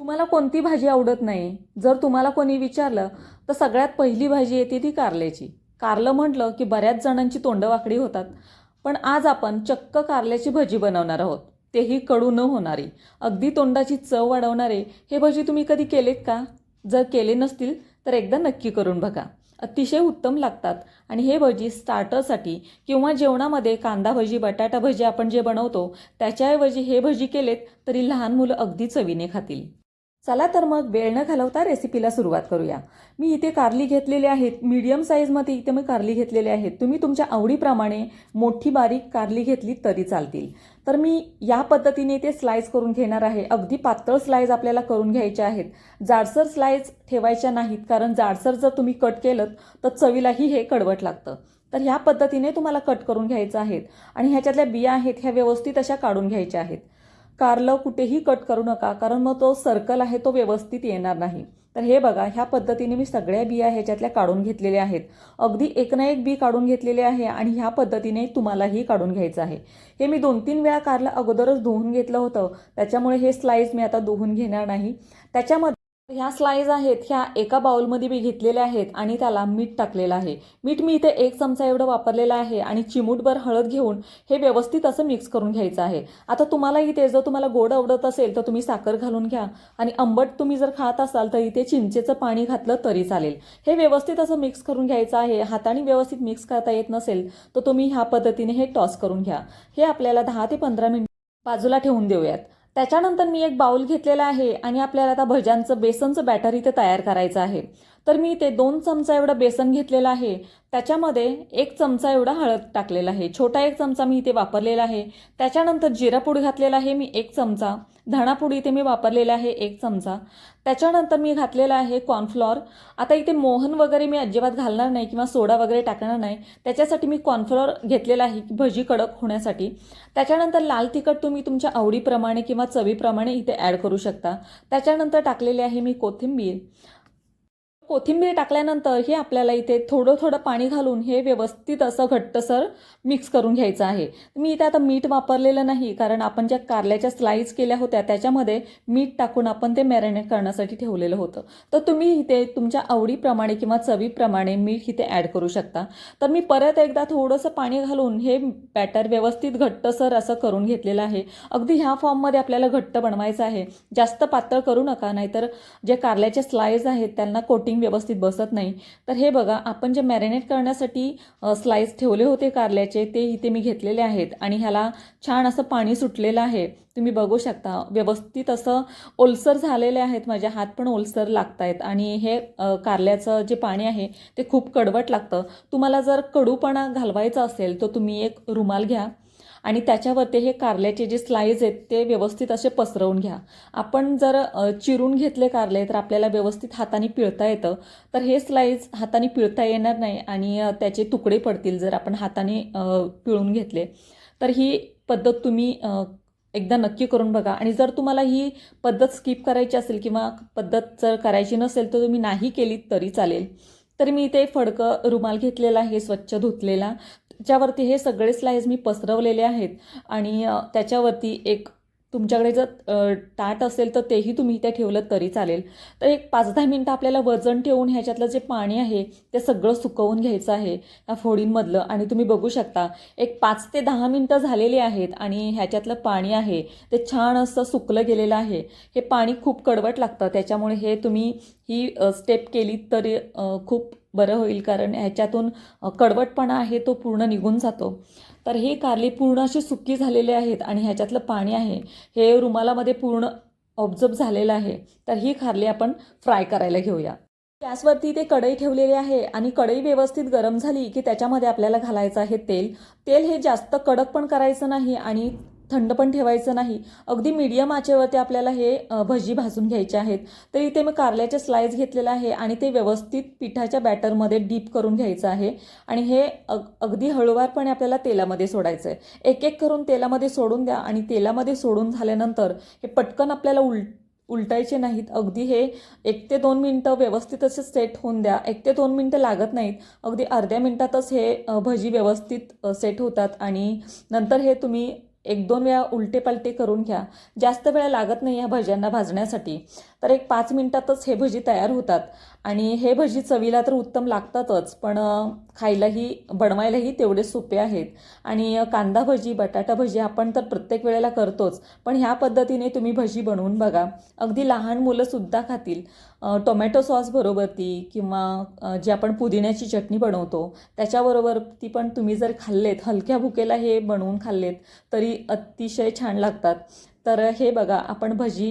तुम्हाला कोणती भाजी आवडत नाही जर तुम्हाला कोणी विचारलं तर सगळ्यात पहिली भाजी येते ती कारल्याची. कारलं म्हटलं की बऱ्याच जणांची तोंडं वाकडी होतात. पण आज आपण चक्क कारल्याची भजी बनवणार आहोत. तेही कडू न होणारी, अगदी तोंडाची चव वाढवणारे. हे भजी तुम्ही कधी केलेत का? जर केले नसतील तर एकदा नक्की करून बघा. अतिशय उत्तम लागतात. आणि हे भजी स्टार्टरसाठी किंवा जेवणामध्ये कांदा भजी, बटाटा भजी आपण जे बनवतो त्याच्याऐवजी हे भजी केलेत तरी लहान मुलं अगदी चवीने खातील. चला तर मग वेळ न घालवता रेसिपीला सुरुवात करूया. मी इथे कारली घेतलेली आहेत. मीडियम साईजमध्ये इथे मी कारली घेतलेली आहेत. तुम्ही तुमच्या आवडीप्रमाणे मोठी बारीक कारली घेतली तरी चालतील. तर मी या पद्धतीने ते स्लाइस करून घेणार आहे. अगदी पातळ स्लाइस आपल्याला करून घ्यायचे आहेत. जाडसर स्लाइस ठेवायच्या नाहीत, कारण जाडसर जर तुम्ही कट केलं तर चवीलाही हे कडवट लागतं. तर ह्या पद्धतीने तुम्हाला कट करून घ्यायचं आहेत. आणि ह्याच्यातल्या बिया आहेत ह्या व्यवस्थित अशा काढून घ्यायच्या आहेत. कारलं कुठेही कट करू नका, कारण मग तो सर्कल आहे तो व्यवस्थित येणार नाही. तर हे बघा, ह्या पद्धतीने मी सगळ्या बिया ह्याच्यातल्या काढून घेतलेल्या आहेत. अगदी एक ना एक बी काढून घेतलेले आहे आणि ह्या पद्धतीने तुम्हालाही काढून घ्यायचं आहे. हे मी 2-3 वेळा कारलं अगोदरच धुवून घेतलं होतं, त्याच्यामुळे हे स्लाइस मी आता धुवून घेणार नाही. त्याच्यामध्ये ह्या स्लाइस आहेत ह्या एका बाउलमध्ये मी घेतलेल्या आहेत आणि त्याला मीठ टाकलेलं आहे. मीठ मी इथे 1 चमचा एवढं वापरलेलं आहे आणि चिमूटभर हळद घेऊन हे व्यवस्थित असं मिक्स करून घ्यायचं आहे. आता तुम्हाला इथे जर तुम्हाला गोड आवडत असेल तर तुम्ही साखर घालून घ्या आणि आंबट तुम्ही जर खात असाल तर इथे चिंचेचं पाणी घातलं तरी चालेल. हे व्यवस्थित असं मिक्स करून घ्यायचं आहे. हाताने व्यवस्थित मिक्स करता येत नसेल तर तुम्ही ह्या पद्धतीने हे टॉस करून घ्या. हे आपल्याला 10 ते 15 मिनिट बाजूला ठेवून देऊयात. त्याच्यानंतर मी एक बाउल घेतलेला आहे आणि आपल्याला आता भज्यांचं बेसनचं बॅटर इथे तयार करायचं आहे. तर मी इथे 2 चमचा एवढं बेसन घेतलेलं आहे. त्याच्यामध्ये 1 चमचा एवढा हळद टाकलेला आहे. छोटा 1 चमचा मी इथे वापरलेला आहे. त्याच्यानंतर जिरापूड घातलेला आहे मी 1 चमचा. धणापूड इथे मी वापरलेला आहे 1 चमचा. त्याच्यानंतर मी घातलेला आहे कॉर्नफ्लॉर. आता इथे मोहन वगैरे मी अजिबात घालणार नाही किंवा सोडा वगैरे टाकणार नाही. त्याच्यासाठी मी कॉर्नफ्लॉर घेतलेला आहे भजी कडक होण्यासाठी. त्याच्यानंतर लाल तिखट तुम्ही तुमच्या आवडीप्रमाणे किंवा चवीप्रमाणे इथे ॲड करू शकता. त्याच्यानंतर टाकलेले आहे मी कोथिंबीर. कोथिंबीर टाकल्यानंतर हे आपल्याला इथे थोडं थोडं पाणी घालून हे व्यवस्थित असं घट्टसर मिक्स करून घ्यायचं आहे. मी इथे आता मीठ वापरलेलं नाही, कारण आपण ज्या कारल्याच्या स्लाइस केल्या होत्या त्याच्यामध्ये मीठ टाकून आपण ते मॅरिनेट करण्यासाठी ठेवलेलं होतं. तर तुम्ही इथे तुमच्या आवडीप्रमाणे किंवा चवीप्रमाणे मीठ इथे ॲड करू शकता. तर मी परत एकदा थोडंसं पाणी घालून हे बॅटर व्यवस्थित घट्टसर असं करून घेतलेलं आहे. अगदी ह्या फॉर्ममध्ये आपल्याला घट्ट बनवायचं आहे. जास्त पातळ करू नका, नाहीतर जे कारल्याचे स्लाइस आहेत त्यांना कोटिंग व्यवस्थित बसत नाही. तर हे बघा, आपण जे मॅरिनेट करण्यासाठी स्लाइस ठेवले होते कारल्याचे ते इथे मी घेतलेले आहेत आणि ह्याला छान असं पाणी सुटलेलं आहे. तुम्ही बघू शकता व्यवस्थित असं ओलसर झालेले आहेत. माझे हात पण ओलसर लागत आहेत आणि हे कारल्याचं जे पाणी आहे ते खूप कडवट लागतं. तुम्हाला जर कडूपणा घालवायचा असेल तर तुम्ही एक रुमाल घ्या आणि त्याच्यावरती हे कारल्याचे जे स्लाइस आहेत ते व्यवस्थित असे पसरवून घ्या. आपण जर चिरून घेतले कारले तर आपल्याला व्यवस्थित हाताने पिळता येतं. तर हे स्लाइस हाताने पिळता येणार नाही आणि त्याचे तुकडे पडतील जर आपण हाताने पिळून घेतले. तर ही पद्धत तुम्ही एकदा नक्की करून बघा. आणि जर तुम्हाला ही पद्धत स्किप करायची असेल किंवा पद्धत जर करायची नसेल तर तुम्ही नाही केली तरी चालेल. तर मी इथे फडकं रुमाल घेतलेला आहे स्वच्छ धुतलेला. त्याच्यावरती हे सगळे स्लाइस मी पसरवलेले आहेत आणि त्याच्यावरती एक तुमच्याकडे जर ताट असेल तर तेही तुम्ही इथे ठेवलं तरी चालेल. तर एक 5-10 मिनटं आपल्याला वजन ठेवून ह्याच्यातलं जे पाणी आहे ते सगळं सुकवून घ्यायचं आहे या फोडींमधलं. आणि तुम्ही बघू शकता एक 5 ते 10 मिनटं झालेली आहेत आणि ह्याच्यातलं पाणी आहे ते छान असं सुकलं गेलेलं आहे. हे पाणी खूप कडवट लागतं, त्याच्यामुळे हे तुम्ही ही स्टेप केली तरी खूप बरं होईल, कारण ह्याच्यातून कडवटपणा आहे तो पूर्ण निघून जातो. तर हे कारली पूर्ण अशी सुकी झालेले आहेत आणि ह्याच्यातलं पाणी आहे हे रुमालामध्ये पूर्ण ऑब्झर्व झालेलं आहे. तर ही कारली आपण फ्राय करायला घेऊया. गॅसवरती ते कढई ठेवलेली आहे आणि कढई व्यवस्थित गरम झाली की त्याच्यामध्ये आपल्याला घालायचं आहे तेल. तेल हे जास्त कडक पण करायचं नाही आणि थंड पण ठेवायचं नाही. अगदी मीडियम आचेवरती आपल्याला हे भजी भाजून घ्यायचे आहेत. तर इथे मी कारल्याचे स्लाइस घेतलेलं आहे आणि ते व्यवस्थित पिठाच्या बॅटरमध्ये डीप करून घ्यायचं आहे आणि हे अगदी हळूवारपणे आपल्याला तेलामध्ये सोडायचं आहे. एक एक करून तेलामध्ये सोडून द्या आणि तेलामध्ये सोडून झाल्यानंतर हे पटकन आपल्याला उलटायचे नाहीत. अगदी हे 1 ते 2 मिनटं व्यवस्थित असे सेट होऊन द्या. 1 ते 2 मिनटं लागत नाहीत, अगदी अर्ध्या मिनटातच हे भजी व्यवस्थित सेट होतात आणि नंतर हे तुम्ही 1-2 वेळा उलटे पलटे करून घ्या. जास्त वेळ लागत नाही या भज्यांना भाजण्यासाठी. तर एक 5 मिनिटातच हे भजी तयार होतात आणि हे भजी चवीला तर उत्तम लागतातच, पण खायलाही बनवायलाही तेवढे सोपे आहेत. आणि कांदा भजी, बटाटा भजी आपण तर प्रत्येक वेळेला करतोच, पण ह्या पद्धतीने तुम्ही भजी बनवून बघा. अगदी लहान मुलंसुद्धा खातील. टोमॅटो सॉस बरोबर ती किंवा जी आपण पुदिन्याची चटणी बनवतो त्याच्याबरोबर ती पण तुम्ही जर खाल्लेत, हलक्या भुकेला हे बनवून खाल्लेत तरी अतिशय छान लागतात. तर हे बघा, आपण भजी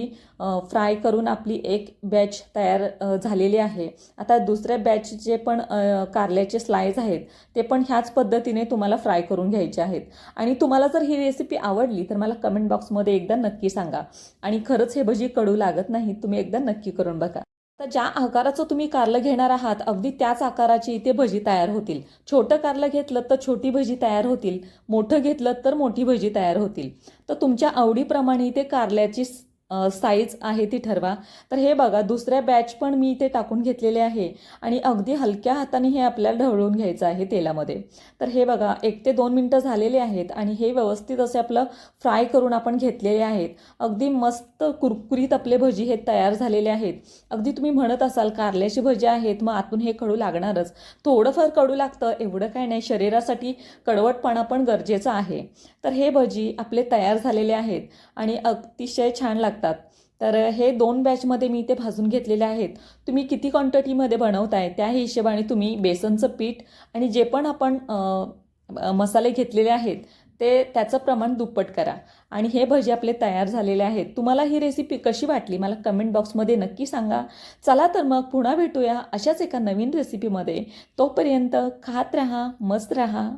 फ्राय करून आपली एक बॅच तयार झालेली आहे. आता दुसऱ्या बॅचचे पण कारल्याचे स्लाइस आहेत, ते पण ह्याच पद्धतीने तुम्हाला फ्राय करून घ्यायचे आहेत. आणि तुम्हाला जर ही रेसिपी आवडली तर मला कमेंट बॉक्समध्ये एकदा नक्की सांगा. आणि खरंच हे भजी कडू लागत नाही, तुम्ही एकदा नक्की करून बघा. तर ज्या आकाराचं तुम्ही कारलं घेणार आहात अगदी त्याच आकाराची इथे भजी तयार होतील. छोटं कारलं घेतलं तर छोटी भजी तयार होतील, मोठं घेतलं तर मोठी भजी तयार होतील. तर तुमच्या आवडीप्रमाणे इथे कारल्याची साईज आहे ती ठरवा. तर हे बघा, दुसऱ्या बॅच पण मी इथे टाकून घेतलेले आहे आणि अगदी हलक्या हाताने हे आपल्याला ढवळून घ्यायचं आहे तेलामध्ये. तर हे बघा, 1 ते 2 मिनटं झालेले आहेत आणि हे व्यवस्थित असे आपलं फ्राय करून आपण घेतलेले आहेत. अगदी मस्त कुरकुरीत आपले भजी हे तयार झालेले आहेत. अगदी तुम्ही म्हणत असाल कारल्याची भजी आहेत मग आतून हे कडू लागणारच. थोडंफार कडू लागतं, एवढं काय नाही, शरीरासाठी कडवटपणा पण गरजेचा आहे. तर हे भजी आपले तयार झालेले आहेत आणि अतिशय छान लागतात. तर हे 2 बॅचमध्ये मी ते भाजून घेतलेले आहेत. तुम्ही किती क्वांटिटीमध्ये बनवताय त्या हिशोबाने तुम्ही बेसनचं पीठ आणि जे पण आपण मसाले घेतलेले आहेत ते त्याचं प्रमाण दुप्पट करा. आणि हे भजी आपले तयार झालेले आहेत. तुम्हाला ही रेसिपी कशी वाटली मला कमेंट बॉक्समध्ये नक्की सांगा. चला तर मग पुन्हा भेटूया अशाच एका नवीन रेसिपीमध्ये. तोपर्यंत खात राहा, मस्त राहा.